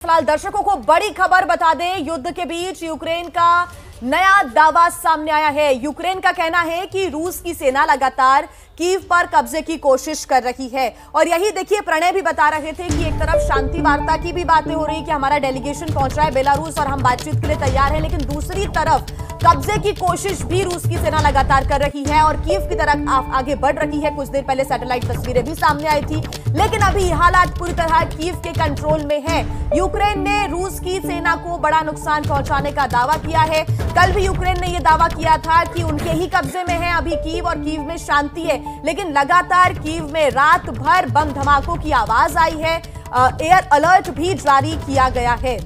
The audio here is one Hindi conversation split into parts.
फिलहाल दर्शकों को बड़ी खबर बता दें, युद्ध के बीच यूक्रेन का नया दावा सामने आया है। यूक्रेन का कहना है कि रूस की सेना लगातार कीव पर कब्जे की कोशिश कर रही है। और यही देखिए, प्रणय भी बता रहे थे कि एक तरफ शांति वार्ता की भी बातें हो रही कि हमारा डेलीगेशन पहुंच रहा है बेलारूस और हम बातचीत के लिए तैयार हैं, लेकिन दूसरी तरफ कब्जे की कोशिश भी रूस की सेना लगातार कर रही है और कीव की तरफ आगे बढ़ रही है। कुछ देर पहले सैटेलाइट तस्वीरें भी सामने आई थी, लेकिन अभी हालात पूरी तरह कीव के कंट्रोल में है। यूक्रेन ने रूस की सेना को बड़ा नुकसान पहुंचाने का दावा किया है। कल भी यूक्रेन ने यह दावा किया था कि उनके ही कब्जे में है अभी कीव और कीव में शांति है, लेकिन लगातार कीव में रात भर बम धमाकों की आवाज आई है। एयर अलर्ट भी जारी किया गया है।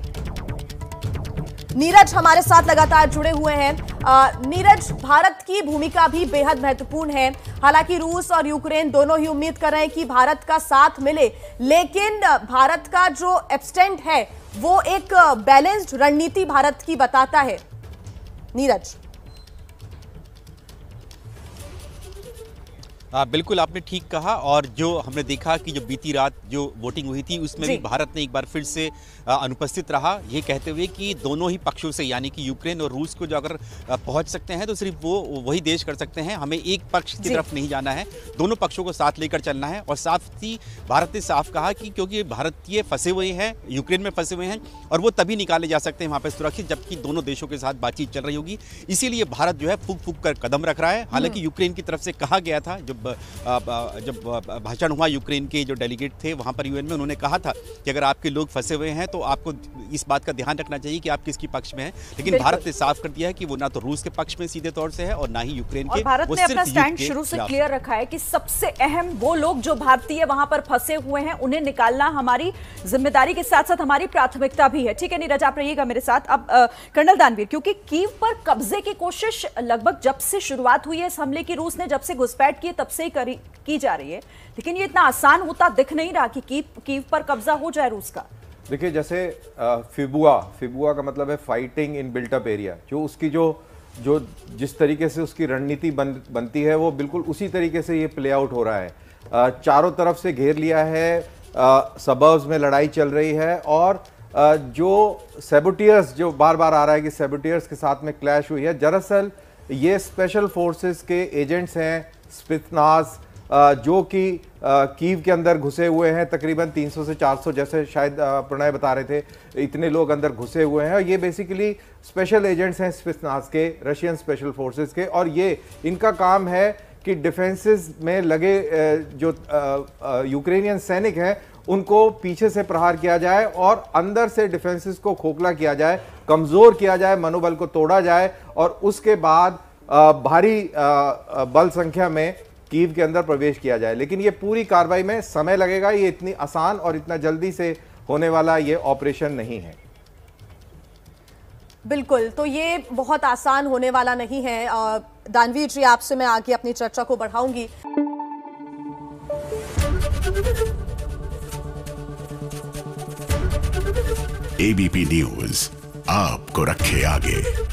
नीरज हमारे साथ लगातार जुड़े हुए हैं। नीरज, भारत की भूमिका भी बेहद महत्वपूर्ण है। हालांकि रूस और यूक्रेन दोनों ही उम्मीद कर रहे हैं कि भारत का साथ मिले, लेकिन भारत का जो एब्स्टेंट है वो एक बैलेंस्ड रणनीति भारत की बताता है। नीरज, बिल्कुल आपने ठीक कहा। और जो हमने देखा कि जो बीती रात जो वोटिंग हुई थी उसमें भी भारत ने एक बार फिर से अनुपस्थित रहा, ये कहते हुए कि दोनों ही पक्षों से यानी कि यूक्रेन और रूस को जो अगर पहुंच सकते हैं तो सिर्फ वो वही देश कर सकते हैं, हमें एक पक्ष की तरफ नहीं जाना है, दोनों पक्षों को साथ लेकर चलना है। और साथ ही भारत ने साफ कहा कि क्योंकि भारतीय फंसे हुए हैं, यूक्रेन में फंसे हुए हैं और वो तभी निकाले जा सकते हैं वहाँ पर सुरक्षित जबकि दोनों देशों के साथ बातचीत चल रही होगी। इसीलिए भारत जो है फूंक फूंक कर कदम रख रहा है। हालांकि यूक्रेन की तरफ से कहा गया था, जब भाषण हुआ यूक्रेन के जो डेलीगेट थे वहां पर यूएन में, उन्होंने कहा था कि अगर आपके लोग फंसे हुए हैं तो आपको इस बात का ध्यान रखना चाहिए कि आप किसकी पक्ष में हैं। लेकिन भारत ने साफ कर दिया है कि वो ना तो रूस के पक्ष में सीधे तौर से है और ना ही यूक्रेन के। भारत ने अपना स्टैंड शुरू से क्लियर रखा है कि सबसे अहम वो लोग जो भारतीय वहां पर फंसे हुए हैं उन्हें निकालना हमारी जिम्मेदारी के साथ साथ हमारी प्राथमिकता भी है। ठीक है नीरज, आप रहिएगा मेरे साथ। अब कर्नल दानवीर, क्योंकि कीव पर कब्जे की कोशिश लगभग जब से शुरुआत हुई है इस हमले की, रूस ने जब से घुसपैठ की तब से की जा रही है, लेकिन ये इतना आसान होता दिख नहीं रहा कि कीव पर कब्जा हो जाए रूस का। देखिए, जैसे फिबुआ का मतलब है fighting in built up area, जो उसकी जो जिस तरीके से उसकी रणनीति बनती है वो बिल्कुल उसी तरीके से ये प्ले आउट हो रहा है। चारों तरफ से घेर लिया है, सबर्ब्स में लड़ाई चल रही है और जो सैबोटियर्स जो बार बार आ रहा है कि सैबोटियर्स के साथ में क्लैश हुई है, दरअसल ये स्पेशल फोर्सेस के एजेंट्स हैं, स्पित्नाज, जो कि कीव के अंदर घुसे हुए हैं। तकरीबन 300 से 400 जैसे शायद प्रणय बता रहे थे, इतने लोग अंदर घुसे हुए हैं। और ये बेसिकली स्पेशल एजेंट्स हैं स्पित्नाज के, रशियन स्पेशल फोर्सेस के, और ये इनका काम है कि डिफेंसेस में लगे जो यूक्रेनियन सैनिक हैं उनको पीछे से प्रहार किया जाए और अंदर से डिफेंसेस को खोखला किया जाए, कमज़ोर किया जाए, मनोबल को तोड़ा जाए और उसके बाद भारी बल संख्या में कीव के अंदर प्रवेश किया जाए। लेकिन ये पूरी कार्रवाई में समय लगेगा, ये इतनी आसान और इतना जल्दी से होने वाला ये ऑपरेशन नहीं है। बिल्कुल, तो ये बहुत आसान होने वाला नहीं है। दानवीर जी, आपसे मैं आगे अपनी चर्चा को बढ़ाऊंगी। एबीपी न्यूज आपको रखे आगे।